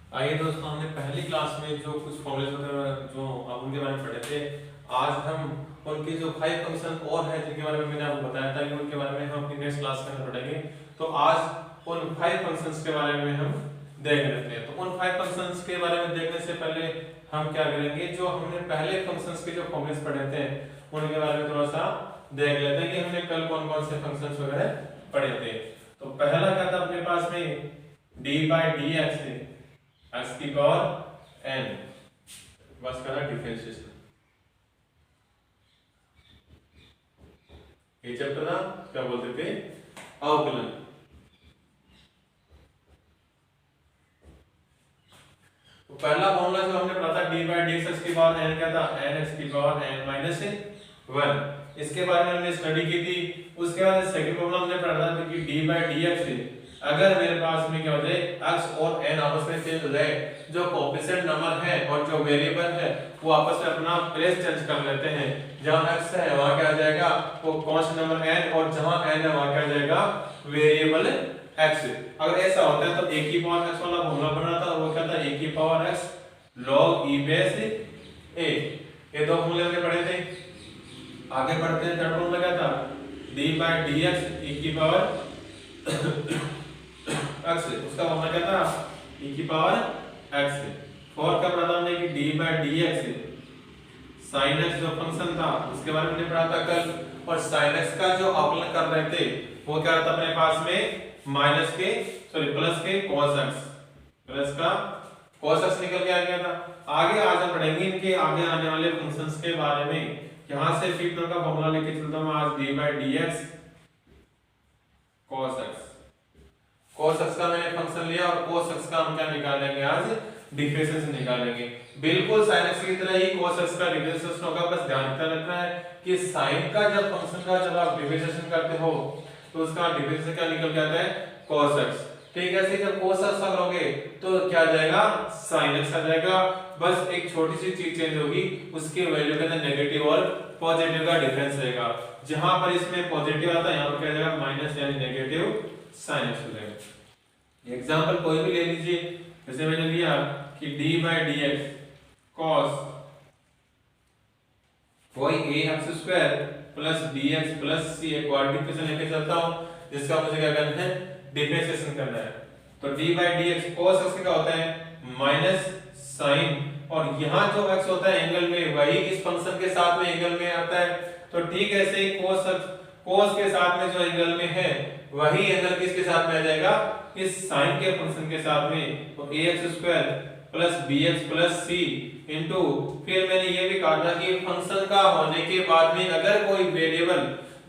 आइए दोस्तों, हमने पहली क्लास में जो कुछ फॉर्मूले वगैरह जो आप उनके बारे में पढ़े थे, आज हम उनके जो 5 फंक्शन और हैं जिनके बारे में मैंने आपको बताया था कि उनके बारे में हम अपनी नेक्स्ट क्लास के अंदर पढ़ेंगे। तो आज उन 5 फंक्शंस के बारे में हम देख लेते हैं। तो उन 5 फंक्शंस के बारे में देखने से पहले हम क्या करेंगे, जो हमने पहले फंक्शंस के जो फॉर्मूले पढ़े थे उनके बारे में थोड़ा सा देख लेते हैं कि हमने कल कौन कौन से फंक्शंस वगैरह पढ़े थे। तो पहला क्या था अपने पास में, d/dx x की पावर n, बस करा डिफरेंशिएशन। ये चैप्टर ना क्या बोलते थे, अवकलन। तो पहला फॉर्मूला जो हमने पढ़ा था d/dx x की पावर n क्या था, n x की पावर n माइनस 1। इसके बारे में हमने स्टडी की थी। उसके बाद सेकंड फॉर्मूला हमने पढ़ा था कि d/dx अगर मेरे पास में क्या हो जाए, x और n आपस में चेंज हो जाए, जो कोएफिशिएंट नंबर है और जो वेरिएबल है वो आपस में अपना प्लेस चेंज कर लेते हैं। जहां x है वहां क्या आ जाएगा, वो कांस्टेंट नंबर n, और जहां n है वहां क्या आ जाएगा, वेरिएबल x। अगर ऐसा होता है तो a की पावर x वाला फॉर्मूला बना था, वो क्या था, a की power x log e base a। ये दो फॉर्मूले हमने पढ़े थे। आगे बढ़ते हैं, थर्ड फॉर्मूला क्या था, d/dx e की पावर x, उसका फॉर्मूला क्या था, e की पावर x। फोर्थ का पढ़ा हमने कि d/dx sin x जो फंक्शन था उसके बारे में हमने पढ़ा था कल। और sin x का जो अवकलन कर रहे थे वो क्या था अपने पास में प्लस के cos x, प्लस का cos x निकल के आ गया था। आगे आज हम पढ़ेंगे इनके आगे आने वाले फंक्शंस के बारे में। यहां से फिफ्थ का फॉर्मूला लेके चलता हूं आज, d/dx cos x। cos x का मैंने फंक्शन लिया और cos x का हम क्या निकालेंगे आज, डिफरेंशिएशन निकालेंगे। बिल्कुल sin x की तरह ही cos x का डिफरेंशिएशन होगा। बस ध्यान रखना है कि sin का जब फंक्शन का जब आप डिफरेंशिएशन करते हो तो उसका डिफरेंशिएशन क्या निकल के आता है, cos x। ठीक है, ऐसे जब cos x करोगे तो क्या आ जाएगा, sin x आ जाएगा। बस एक छोटी सी चीज चेंज होगी, उसकी वैल्यू के अंदर नेगेटिव और पॉजिटिव का डिफरेंस रहेगा। जहां पर इसमें पॉजिटिव आता है यहां पर क्या आ जाएगा, माइनस यानी नेगेटिव sin x हो जाएगा। एग्जांपल कोई भी ले लीजिए, जैसे मैंने लिया कि d/dx cos वही ax square plus bx plus c, एक क्वाड्रिप्लिकेशन लेके चलता हूं जिसका मुझे क्या करना है, डिफरेंशिएशन करना है। तो d/dx cos x क्या होता है, माइनस sin, और यहाँ जो x होता है एंगल में वही इस फंक्शन के साथ में एंगल में आता है। तो ठीक ऐसे ही cos के साथ में जो एंगल में है वही एंगल किसके साथ में आ जाएगा, इस sin के फंक्शन के साथ में। तो ax square plus bx plus c into, फिर मैंने ये भी कहा था कि फंक्शन का होने के बाद में अगर कोई वेरिएबल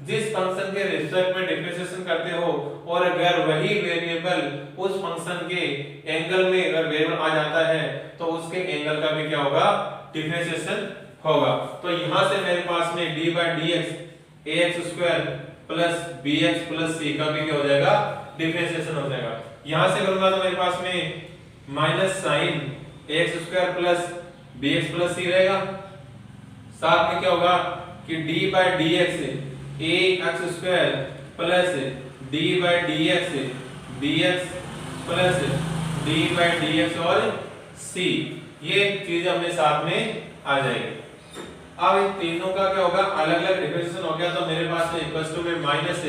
जिस फंक्शन के रिस्पेक्ट में डिफरेंशिएशन करते हो और अगर वही वेरिएबल उस फंक्शन के एंगल में अगर वेरिएबल आ जाता है तो उसके एंगल का भी क्या होगा, डिफरेंशिएशन होगा। तो यहां से मेरे पास में d/dx ax square plus bx plus c का भी क्या हो जाएगा, डिफरेंशिएशन हो जाएगा। यहां से करूंगा तो मेरे पास में minus sin ax square plus bx plus c रहेगा। साथ में क्या होगा कि d/dx ax square plus d/dx bx plus d/dx और c, ये चीज अपने साथ में आ जाएगी। अब इन तीनों का क्या होगा, अलग अलग डिफरेंशिएशन हो गया। तो मेरे पास में इक्वल्स टू में minus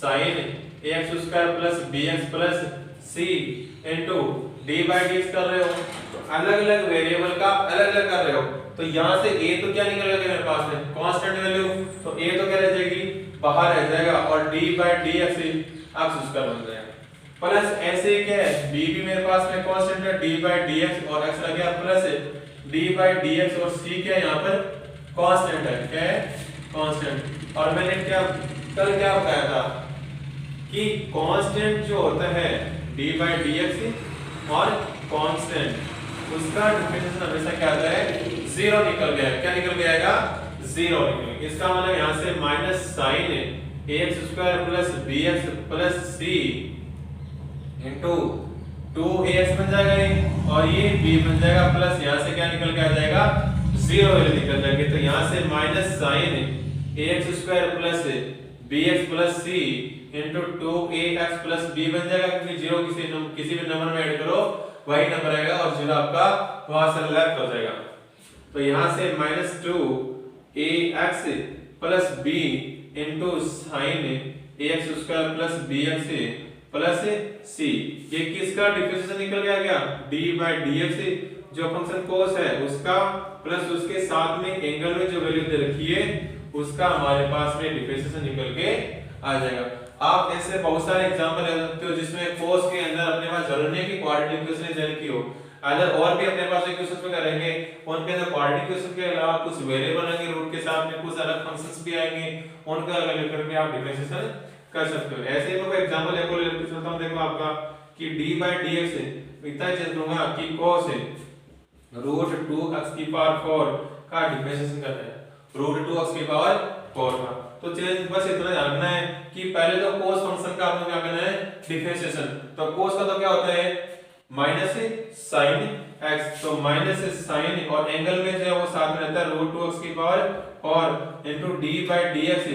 sin ax square plus bx plus c into d/dx कर रहे हो तो अलग अलग वेरिएबल का अलग अलग कर रहे हो। तो यहां से a तो क्या निकल गया मेरे पास में, कांस्टेंट वैल्यू, तो a तो क्या रह जाएगी, बाहर रह जाएगा, और d/dx x स्क्वायर बन जाएगा। प्लस ऐसे क्या है, b भी मेरे पास में कांस्टेंट है, d/dx और x लग गया प्लस d/dx और c क्या यहां पर कांस्टेंट है, क्या है, कांस्टेंट। और मैंने क्या कल क्या बताया था कि कांस्टेंट जो होता है d/dx और कांस्टेंट उसका डिफरेंशिएशन हमेशा क्या आता है, जीरो निकल गया। क्या निकल के आएगा, जीरो निकल गया। इसका मतलब यहां से minus sin ax square plus bx plus c into 2ax बन जाएगा ये, और ये b बन जाएगा प्लस, यहां से क्या निकल के आ जाएगा, जीरो वैल्यू निकल जाएगी। तो यहां से minus sin ax square plus bx plus c into 2ax plus b बन जाएगा, क्योंकि जीरो किसी भी नंबर में ऐड करो वही नंबर आएगा और 0 आपका वहां से लेफ्ट हो जाएगा। तो यहाँ से -2ax plus b into sine ax square plus bx plus c, ये किसका डिफरेंशिएशन निकल गया क्या, d बाय dx जो फंक्शन cos है उसका प्लस उसके साथ में एंगल में जो वैल्यू दे रखी है उसका हमारे पास में डिफरेंशिएशन निकल के आ जाएगा। आप ऐसे बहुत सारे एग्जांपल ले सकते हो जिसमें cos के अंदर अपने पास जरूरी नहीं कि क्वाड्रेटिक इक्वेशन दे रखी हो, अगर और भी अपने पास इक्वेशंस में करेंगे उनके अंदर क्वाड्रेटिक इक्वेशन के अलावा कुछ वेरिएबल आएंगे रूट के साथ में, कुछ अलग फंक्शंस भी आएंगे, उनका अलग लेकर के आप डिफरेंशिएशन कर सकते हो। ऐसे ही मैं एग्जांपल एक और लेकर चलता हूं, देखो आपका कि d by dx इतना चीज दूंगा कि cos √2x की पावर 4 का डिफरेंशिएशन करना है, √2x की पावर 4 का। तो चेंज बस इतना जानना है कि पहले तो cos फंक्शन का आपको क्या करना है, डिफरेंशिएशन। तो cos का तो क्या होता है माइनस sin x, तो माइनस sin और एंगल में जो है वो साथ में रहता है √2x की पावर और इनटू d by dx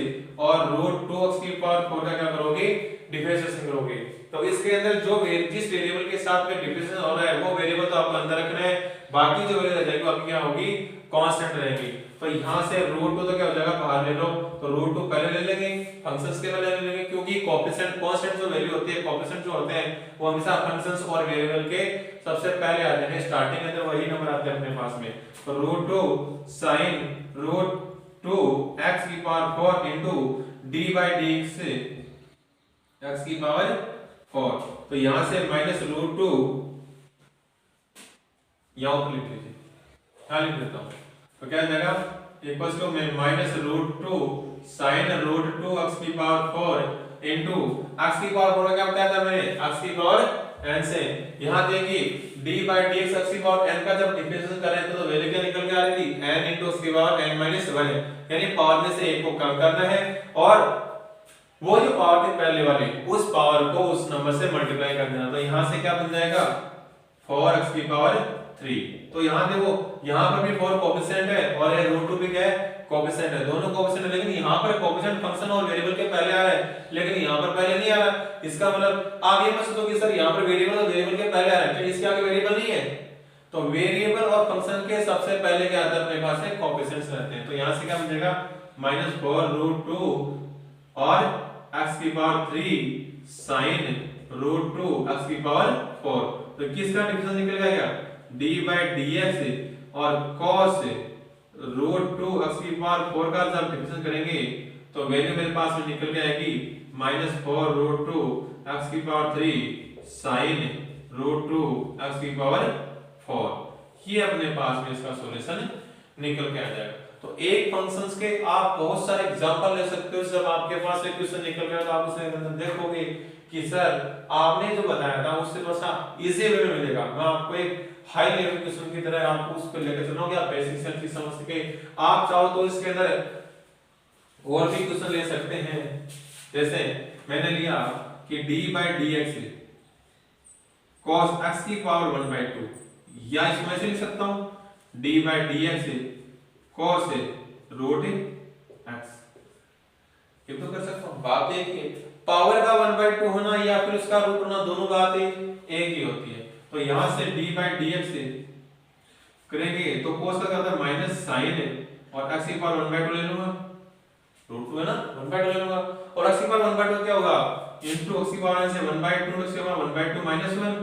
और √2x की पावर 4 का क्या करोगे, डिफरेंशिएशन करोगे। तो इसके अंदर जो जिस वेरिएबल के साथ में डिफरेंशिएशन हो रहा है वो वेरिएबल तो आपको अंदर रखना है, बाकी जो वैल्यू रह जाएगी आपकी क्या होगी, कांस्टेंट रहेगी। तो यहां से √2 तो क्या हो जाएगा, बाहर ले लो, तो √2 पहले ले लेंगे, फंक्शंस के पहले ले लेंगे क्योंकि कोएफिशिएंट कांस्टेंट जो वैल्यू होती है, कोएफिशिएंट जो होते हैं वो हमेशा फंक्शंस और वेरिएबल के सबसे पहले आ जाएंगे, स्टार्टिंग में तो वही नंबर आते हैं अपने पास में। तो √2 sin √2 x की power 4 into d by dx x की पावर 4, तो यहां से -√2 यहां पर लिख लीजिए, यहां लिख देता हूं, तो क्या जाएगा इक्वल्स टू में -√2 sin √2 x की पावर 4 इनटू x की पावर 4 क्या बताया था मैंने, x की पावर n से, यहां देंगे d by dx x की पावर n का जब डिफरेंशिएशन कर रहे थे तो वैल्यू क्या निकल के आ रही थी, n इनटू उसकी पावर n - 1, यानी पावर में से एक को कम करना है और वो जो पावर थी पहले वाली उस पावर को उस नंबर से मल्टीप्लाई कर देना। तो यहां से क्या बन जाएगा 4x की पावर 3। तो यहां देखो यहां पर भी 4 कोएफिशिएंट है और ये √2 भी क्या है, कोएफिशिएंट है, दोनों कोएफिशिएंट है, लेकिन यहां पर कोएफिशिएंट फंक्शन और वेरिएबल के पहले आ रहा है लेकिन यहां पर पहले नहीं आ रहा। इसका मतलब आप ये मत सोचो कि सर यहां पर वेरिएबल और वेरिएबल के पहले आ रहा है, तो इसके आगे वेरिएबल नहीं है। तो वेरिएबल और फंक्शन के सबसे पहले क्या आता है अपने पास है, कोएफिशिएंट्स रहते हैं। तो यहां से क्या बन जाएगा -4√2 और x की पावर 3 sin √2 x की पावर 4, तो किसका डिफरेंस निकल गया, d by dx और cos √2 x की पावर 4 का जब डिफरेंस करेंगे तो वैल्यू मेरे पास में निकल के आएगी -4√2 x की पावर 3 sin √2 x की पावर 4। ये अपने पास में इसका सॉल्यूशन निकल के आ जाएगा। तो एक फंक्शंस के आप बहुत सारे एग्जांपल ले सकते हो, जब आपके पास एक क्वेश्चन निकल गया तो आप उसे देखोगे कि सर आपने जो बताया था उससे थोड़ा सा इजी वे में मिलेगा। मैं आपको एक हाई लेवल क्वेश्चन की तरह आपको उसको लेकर चलूंगा, आप बेसिक से अच्छी समझ सके। आप चाहो तो इसके अंदर और भी क्वेश्चन ले सकते हैं, जैसे मैंने लिया कि d by dx cos x की पावर 1/2, या इसमें से लिख सकता हूं d by dx cos √x, ये तो कर सकता हूं। बात एक ही है, पावर का 1/2 होना या फिर उसका रूट होना दोनों बातें एक ही होती है। तो यहां से d by dx करेंगे तो cos का क्या होता है -sin और x की पावर 1/2 ले लूंगा, √2 है ना, 1/2 ले लूंगा और x की पावर 1/2 क्या होगा इनटू x की पावर से 1/2 x की पावर 1/2 -1,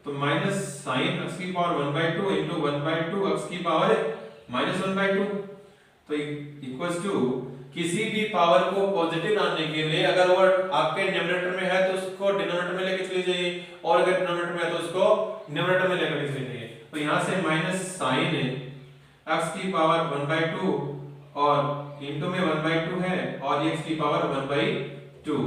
तो -sin x की पावर 1/2 इनटू 1/2 x की पावर -1/2, तो इक्वल्स टू किसी भी पावर को पॉजिटिव लाने के लिए अगर वो आपके न्यूमरेटर में है तो उसको डिनोमिनेटर में लेके चले जाइए और अगर डिनोमिनेटर में है तो उसको न्यूमरेटर में लेकर चले जाइए। तो यहां से -sin x की पावर 1/2 और इनटू में 1/2 है और x की पावर 1/2,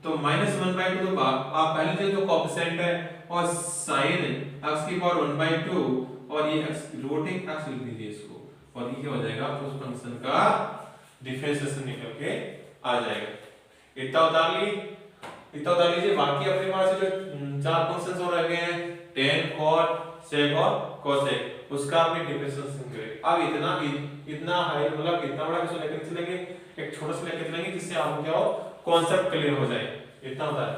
तो -1/2 तो आप पहले जो कोएफिशिएंट है और sin x की पावर 1/2 और ये x रूटिंग x लिख दीजिए इसको, और ये हो जाएगा उस फंक्शन का डिफरेंशिएशन निकल के आ जाएगा। इतना उतार लीजिए। बाकी अपने पास जो चार फंक्शंस और रह गए हैं tan cot sec और cosec, उसका अपने डिफरेंशिएशन करें। अब इतना हाई मतलब इतना बड़ा क्वेश्चन लेकर चलेंगे, एक छोटा सा लेकर चलेंगे जिससे आपको क्या हो कांसेप्ट क्लियर हो जाए। इतना होता है।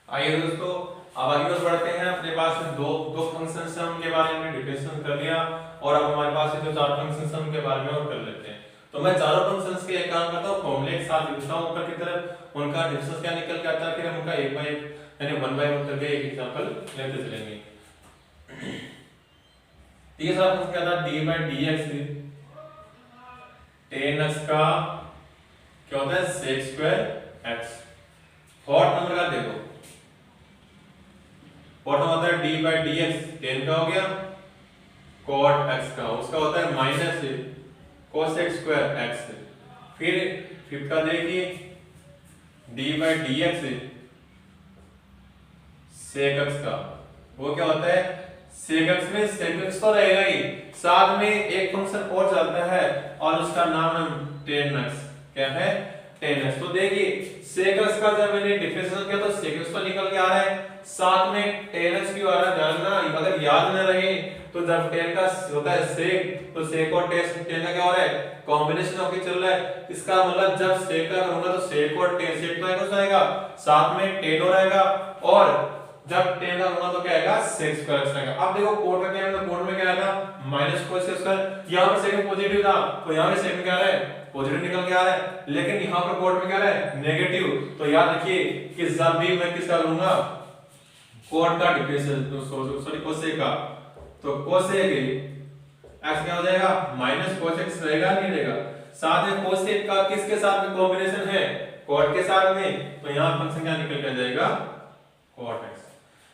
आइए दोस्तों, अब आगे और बढ़ते हैं। अपने पास में दो फंक्शंस हैं, उनके बारे में डिफरेंशिएशन कर लिया, और अब हमारे पास जो चार फंक्शंस हैं उनके बारे में और कर लेते हैं। तो मैं चारों फंक्शंस के एक काम करता हूँ, फॉर्मूले एक साथ लिखता हूँ ऊपर की तरफ, उनका डिफरेंस क्या निकल के आता है, फिर हम उनका एक बाय एक यानी 1/1 करके एक एग्जांपल लेते चलेंगे। तीसरा फंक्शन क्या था, d/dx tan x का क्या होता है sec² x। फोर्थ नंबर का देखो, फोर्थ नंबर होता है d/dx tan का हो गया cot x का, उसका होता है माइनस cosec² x। फिर फिफ्थ का देखिए d/dx sec x का, वो क्या होता है sec x में sec x तो रहेगा ही, साथ में एक फंक्शन और चलता है और उसका नाम है tan x। क्या है tan x। तो देखिए sec x का जब मैंने डिफरेंशिएशन किया तो sec x तो निकल के आ रहा है, साथ में tan x क्यों आ रहा है जानना। अगर याद न रहे तो जब tan का होता है sec, तो sec और tan का क्या हो रहा है कॉम्बिनेशन होके चल रहा है। इसका मतलब जब sec का करूंगा तो sec और tan, sec तो एक हो जाएगा, साथ में tan हो रहेगा, और जब tan का होगा तो क्या आएगा sec² आएगा। अब देखो कोड का क्या है, तो कोड में क्या आया था -cos²। यहां पर sec पॉजिटिव था तो यहां पे sec क्या आ रहा है पॉजिटिव निकल के आ रहा है, लेकिन यहां पर कोड में क्या रहा है नेगेटिव। तो याद रखिए कि जब भी मैं किसका लूंगा कोड का डिफरेंशियल, सॉरी कोसेक का, तो कोसेक x क्या हो जाएगा -cos x रहेगा नहीं रहेगा, साथ में कोसेक का किसके साथ में कॉम्बिनेशन है कोड के साथ में, तो यहां फंक्शन क्या निकल के आ जाएगा cot x।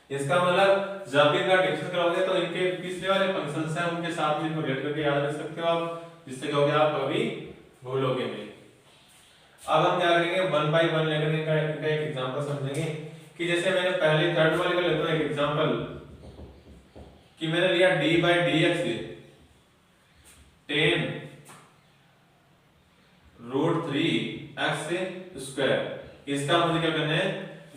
इसका मतलब जब भी इनका डिफरेंशियल करोगे तो इनके पिछले वाले फंक्शंस हैं उनके साथ में इनको लेट करके याद रख सकते हो आप, जिससे क्या होगा आप कभी भूलोगे नहीं। अब हम क्या करेंगे 1/1 लेकर इनका एक एग्जांपल समझेंगे, कि जैसे मैंने पहले थर्ड वाले का लेता हूं एक एग्जांपल, कि मैंने लिया d/dx tan √3x²। इसका मुझे क्या करना है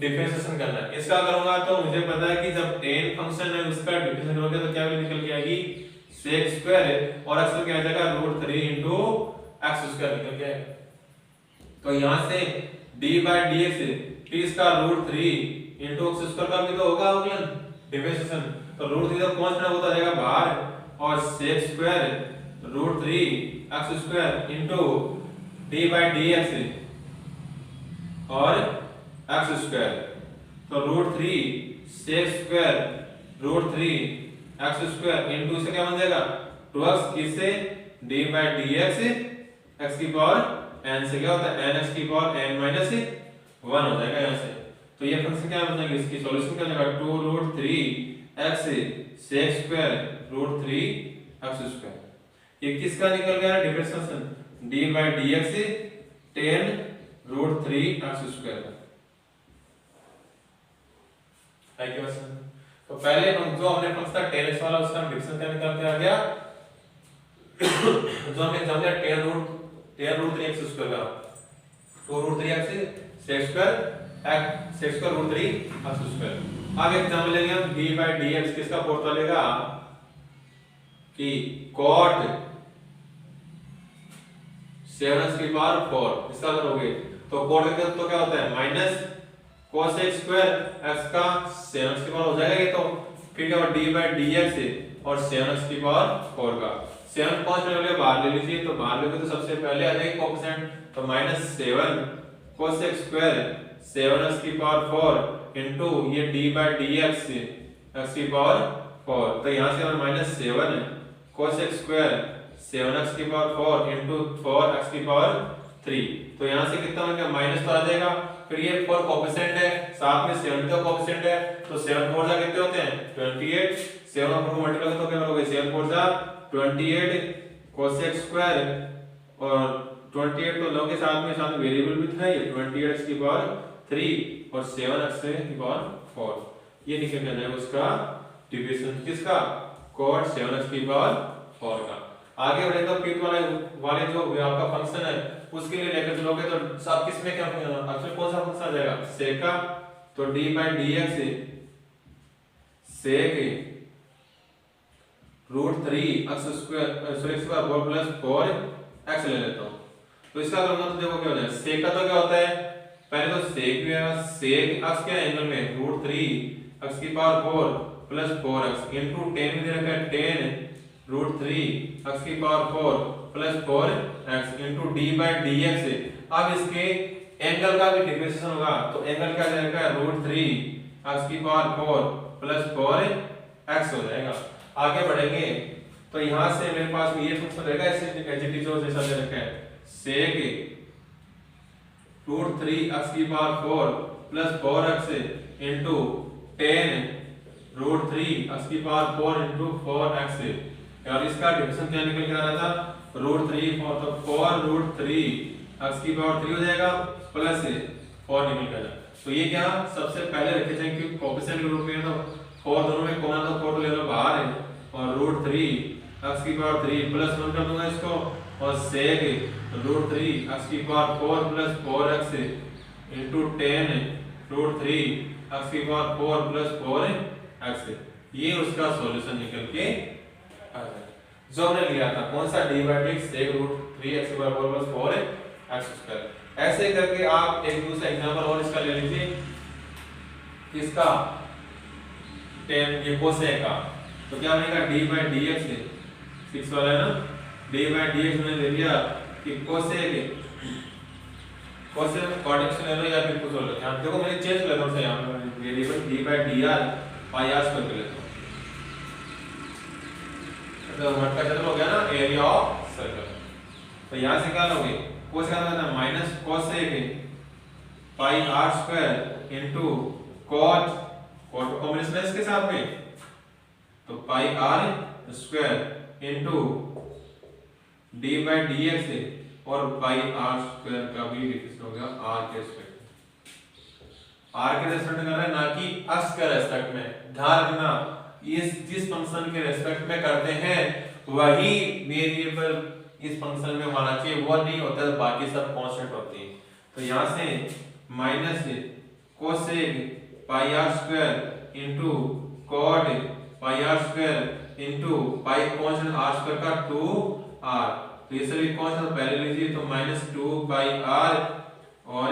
डिफरेंशिएशन करना है। इसका करूंगा तो मुझे पता है कि जब tan फंक्शन है उसका डिफरेंशिएशन करोगे तो क्या वैल्यू निकल के आएगी sec² और x क्या आ जाएगा √3 * x² निकल के आएगा। तो यहां से d/dx फिर इसका √3 * x² का भी तो होगा अवकलन डिफरेंशिएशन, तो √3 तो कांस्टेंट होता रहेगा बाहर, और sec² √3 x² d/dx और x², तो √3 sec² √3 x² इनटू इसे क्या बन जाएगा 2x, किससे d/dx x की पावर n से क्या होता है nx की पावर n - 1 हो जाएगा यहां से। तो ये फंक्शन क्या बन जाएगा, इसकी सॉल्यूशन क्या हो जाएगा 2 √3 x sec² √3 x²। ये किसका निकल गया डिफरेंशिएशन d/dx tan √3 x²। है क्या बस। तो पहले हम जो हमने फंक्शन था tan x वाला उसका डिफरेंशिएशन क्या निकल के आ गया जो हमने एग्जांपल लिया tan √3 x² का 2 √3 x sec² √3 x²। आगे एग्जांपल लेंगे हम d/dx किसका फोर्थ वालेगा कि cot 7x⁴ इसका करोगे तो cot का तो क्या होता है माइनस cosec² x का 7x⁴ हो जाएगा ये, तो फिर क्या d/dx और 7x⁴ का 7 5 ले बाहर ले लीजिए, तो बाहर लोगे तो सबसे पहले आ जाएगी कोएफिशिएंट, तो -7 cosec² 7x⁴ इनटू ये d/dx x⁴, तो यहां से हमारा -7 cosec² 7x⁴ इनटू 4x�3, तो यहां से कितना बन गया माइनस तो आ जाएगा, फिर ये 4 कोएफिशिएंट है साथ में 7 का कोएफिशिएंट है, तो 7 4 जा कितने होते हैं 28, 7 और 4 को मल्टीप्लाई तो क्या करोगे 7 4 जा 28 cosec² और 28 तो लोगे साथ में वेरिएबल भी था ये 28x⁴ और 7x⁴, ये निकल के जाएगा उसका डिवीजन किसका cot 7x⁴ का। आगे बढ़े तो फिफ्थ वाले जो आपका फंक्शन है उसके लिए लेकर चलोगे तो सब किसमें क्या अक्सर कौन सा फंक्शन आ जाएगा sec का, तो d/dx sec √3 x² plus 4x ले लेता हूं, तो इसका करूंगा तो देखो क्या हो जाएगा sec का तो क्या होता है पहले तो सेक भी है, सेक अक्स क्या एंगल में √3 x की पावर 4 प्लस 4x इनटू 10 भी दे रखा है 10 √3 x की power 4 plus 4x into d/dx। अब इसके एंगल का भी डिफरेंशिएशन होगा तो एंगल क्या जाएगा √3 x की पावर 4 प्लस 4x हो जाएगा। आगे बढ़ेंगे तो यहां से मेरे पास ये फंक्शन रहेगा, ऐसे एचटी जो जैसा दे रखा है सेक √3 x की power 4 plus 4x into 10 √3 x की पावर 4 इनटू 4x। और इसका डिफरेंशिएशन क्या निकल के आ रहा था √3 तो 4√3 x की पावर 3 हो जाएगा प्लस 4 निकल कर। तो ये क्या सबसे पहले रखे थे कि कोएफिशिएंट के रूप में तो 4 दोनों में कॉमन तो 4 ले लो बाहर है और √3 x की पावर 3 प्लस 1 कर दूंगा इसको और सेक √3 x की power 4 plus 4x into 10 √3 x की पावर 4 प्लस 4x। ये उसका सॉल्यूशन निकल के आ गया जो हमने लिया था कौन सा d/dx सेक √3 x की पावर 4 प्लस 4x²। ऐसे करके आप एक दूसरा एग्जांपल और इसका ले लीजिए, इसका 10 ये कोसेक का तो क्या बनेगा d/dx 6 वाला है ना, d/dx मैंने ले लिया कि कोसेक कोऑर्डिनेशन ले लो या फिर कुछ और यहां देखो मैंने चेंज कर दिया यहां पे वेरिएबल d/dr पाई r स्क्वायर कर लेता हूं तो मटका चल हो गया ना एरिया ऑफ सर्कल। तो यहां से क्या लोगे कोस का मतलब माइनस कोसेक पाई r square into cot combination है इसके साथ में तो पाई r स्क्वायर इनटू d/dx और पाई r स्क्वायर का भी डिफरेंस हो गया r के रेस्पेक्ट r के रेस्पेक्ट में कर रहा है ना कि x के रेस्पेक्ट में। ध्यान रखना इस जिस फंक्शन के रेस्पेक्ट में करते हैं वही वेरिएबल इस फंक्शन में होना चाहिए, वो नहीं होता तो बाकी सब कांस्टेंट होती है। तो यहां से माइनस कोसेक पाई r स्क्वायर इनटू cot पाई r स्क्वायर इनटू पाई कांस्टेंट r स्क्वायर का 2r तो ये सभी कांस्टेंट पहले लीजिए तो -2 पाई r और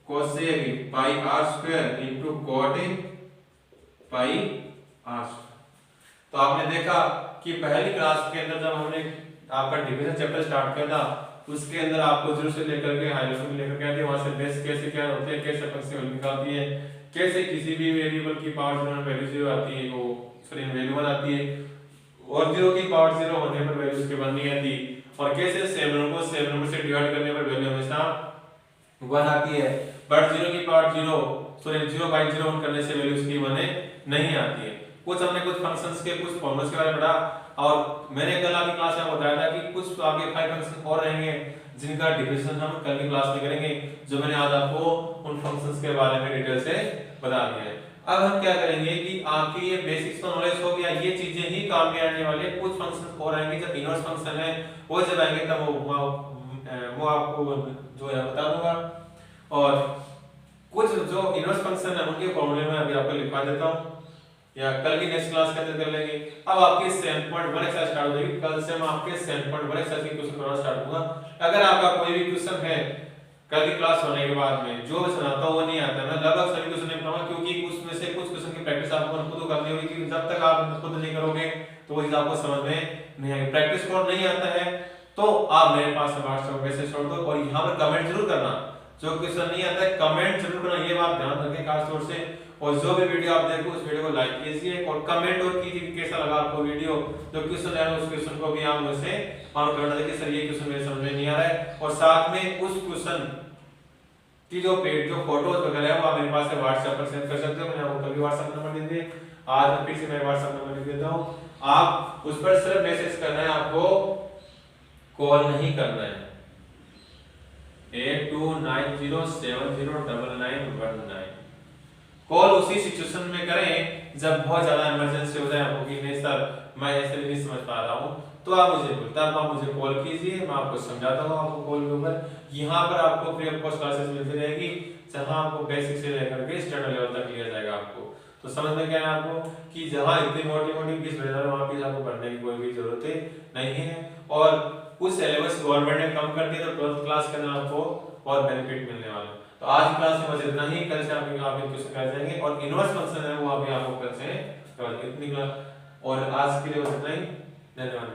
कोसेक पाई r स्क्वायर इनटू cot पाई r। तो आपने देखा कि पहली क्लास के अंदर जब हमने आपका डिवीजन चैप्टर स्टार्ट किया था उसके अंदर आपको जीरो से लेकर के हाई लेवल लेकर के आते हैं, वहां से बेस कैसे क्या होते हैं, कैसे फंक्शन निकालती है, कैसे किसी भी वेरिएबल की पावर जीरो वैल्यू जीरो आती है वो सॉरी वैल्यू 1 आती है और जीरो की पावर जीरो होने पर वैल्यू उसके 1 नहीं आती और कैसे सेम नंबर को सेम नंबर से डिवाइड करने पर वैल्यू हमेशा 1 आती है बट जीरो की पावर जीरो सॉरी 0/0 करने से वैल्यू उसकी 1 नहीं आती है। कुछ हमने कुछ फंक्शंस के कुछ फॉर्मूलास के बारे में पढ़ा और मैंने कल आपकी क्लास में बताया था कि कुछ आगे 5 फंक्शन और रहेंगे जिनका डिफरेंशिएशन हम कल की क्लास में करेंगे, जो मैंने आज आपको उन फंक्शंस के बारे में डिटेल से बता दिया है। अब हम क्या करेंगे कि आपकी ये बेसिक्स का नॉलेज हो गया, ये चीजें ही काम में आने वाले कुछ फंक्शन और आएंगे जब इनवर्स फंक्शन है वो जब आएंगे तब वो आपको जो है बता दूंगा और कुछ जो इनवर्स फंक्शन है उनके फॉर्मूले में अभी आपको लिखवा देता हूं या कल की नेक्स्ट क्लास के अंदर कर लेंगे। अब आपके 7.1 एक्सरसाइज स्टार्ट हो जाएगी, कल से मैं आपके 7.1 एक्सरसाइज की क्वेश्चन कराना स्टार्ट करूंगा। अगर आपका कोई भी क्वेश्चन है कल की क्लास होने के बाद में जो सुनाता हूं वो नहीं आता मैं लगभग सभी क्वेश्चन नहीं पढ़ाऊंगा क्योंकि उसमें से कुछ क्वेश्चन की प्रैक्टिस आपको खुद करनी होगी क्योंकि जब तक आप खुद नहीं करोगे तो वो चीज आपको समझ में नहीं आएगी। प्रैक्टिस कोड नहीं आता है तो आप मेरे पास व्हाट्सएप मैसेज छोड़ दो और यहां पर कमेंट जरूर करना, जो क्वेश्चन नहीं आता है कमेंट जरूर करना, ये बात ध्यान रखें खास तौर से। और जो भी वीडियो आप देखो उस वीडियो को लाइक कीजिए और कमेंट और कीजिए कैसा लगा आपको वीडियो, जो क्वेश्चन है उस क्वेश्चन को भी आप मुझसे मालूम करना देखिए सर ये क्वेश्चन मेरे समझ में नहीं आ रहा है और साथ में उस क्वेश्चन की जो पेज जो फोटोज वगैरह है वो आप मेरे पास से व्हाट्सएप पर सेंड कर सकते हो। मैंने आपको कभी व्हाट्सएप नंबर दे दिए, आज मैं फिर से मेरा व्हाट्सएप नंबर लिख देता हूं, आप उस पर सिर्फ मैसेज करना है, आपको कॉल नहीं करना है। 8290709919 कॉल उसी सिचुएशन में करें जब बहुत ज्यादा इमरजेंसी हो जाए आपको कि नहीं सर मैं ऐसे नहीं समझ पा रहा हूं तो आप मुझे तब आप मुझे कॉल कीजिए, मैं आपको समझाता हूं आपको कॉल के ऊपर। यहां पर आपको फ्री ऑफ कॉस्ट क्लासेस मिलती रहेगी जहां आपको बेसिक से लेकर के स्टैंडर्ड लेवल तक लिया जाएगा आपको। तो समझ में क्या है आपको कि जहां इतनी मोटी किस वजह से वहां की आपको पढ़ने की कोई भी जरूरत नहीं है और कुछ सिलेबस गवर्नमेंट ने कम कर दिया तो 12th क्लास के अंदर आपको और बेनिफिट मिलने वाला है। तो आज की क्लास में बस इतना ही, कल से आप क्वेश्चन कर जाएंगे और इनवर्स फंक्शन है वो अभी आपको कल से इतनी क्लास, और आज के लिए बस इतना ही। धन्यवाद।